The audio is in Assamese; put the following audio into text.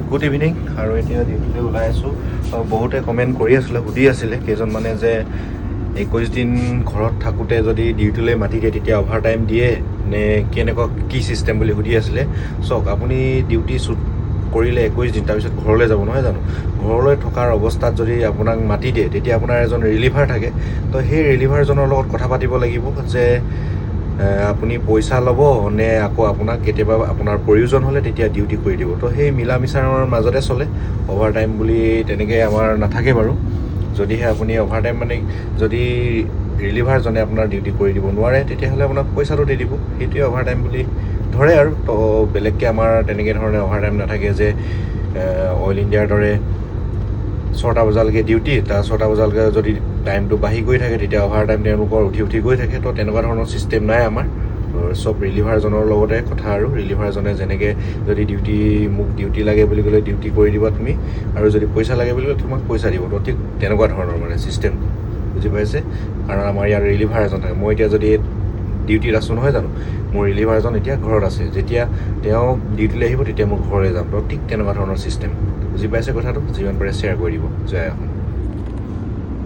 গুড ইভিনিং আৰু এতিয়া ডিউটিলৈ ওলাই আছোঁ বহুতে কমেণ্ট কৰি আছিলে সুধি আছিলে কেইজনমানে যে 21 দিন ঘৰত থাকোঁতে যদি ডিউটিলৈ মাতি দিয়ে তেতিয়া অভাৰ টাইম দিয়ে নে কেনেকুৱা কি চিষ্টেম বুলি সুধি আছিলে চাওক আপুনি ডিউটি শ্বুট কৰিলে 21 দিন তাৰপিছত ঘৰলৈ যাব নহয় জানো ঘৰলৈ থকাৰ অৱস্থাত যদি আপোনাক মাতি দিয়ে তেতিয়া আপোনাৰ এজন ৰিলিভাৰ থাকে তো সেই ৰিলিভাৰজনৰ লগত কথা পাতিব লাগিব যে আপুনি পইচা ল'ব নে আকৌ আপোনাক কেতিয়াবা আপোনাৰ প্ৰয়োজন হ'লে তেতিয়া ডিউটি কৰি দিব তো সেই মিলা মিছাৰৰ মাজতে চলে অভাৰ টাইম বুলি তেনেকৈ আমাৰ নাথাকে বাৰু যদিহে আপুনি অভাৰ টাইম মানে যদি ৰিলিভাৰজনে আপোনাৰ ডিউটি কৰি দিব নোৱাৰে তেতিয়াহ'লে আপোনাক পইচাটো দি দিব সেইটোৱে অভাৰ টাইম বুলি ধৰে আৰু তো বেলেগকৈ আমাৰ তেনেকৈ ধৰণে অভাৰ টাইম নাথাকে যে অইল ইণ্ডিয়াৰ দৰে 6টা বজালৈকে ডিউটি তাৰ 6টা বজালৈকে যদি টাইমটো বাঢ়ি গৈ থাকে তেতিয়া অভাৰ টাইম তেওঁলোকৰ উঠি গৈ থাকে তো তেনেকুৱা ধৰণৰ ছিষ্টেম নাই আমাৰ চব ৰিলিভাৰজনৰ লগতে কথা আৰু ৰিলিভাৰজনে যেনেকৈ যদি মোক ডিউটি লাগে বুলি ক'লে ডিউটি কৰি দিবা তুমি আৰু যদি পইচা লাগে বুলি ক'লে তোমাক পইচা দিব তো ঠিক তেনেকুৱা ধৰণৰ মানে ছিষ্টেম বুজি পাইছে কাৰণ আমাৰ ইয়াৰ ৰিলিভাৰ এজন থাকে মই এতিয়া যদি ডিউটিত আছোঁ নহয় জানো মোৰ ৰিলিভাৰজন এতিয়া ঘৰত আছে যেতিয়া তেওঁ ডিউটিলৈ আহিব তেতিয়া মই ঘৰলৈ যাম তো ঠিক তেনেকুৱা ধৰণৰ ছিষ্টেম বুজি পাইছে কথাটো যিমান পাৰে শ্বেয়াৰ কৰি দিব জয় অসম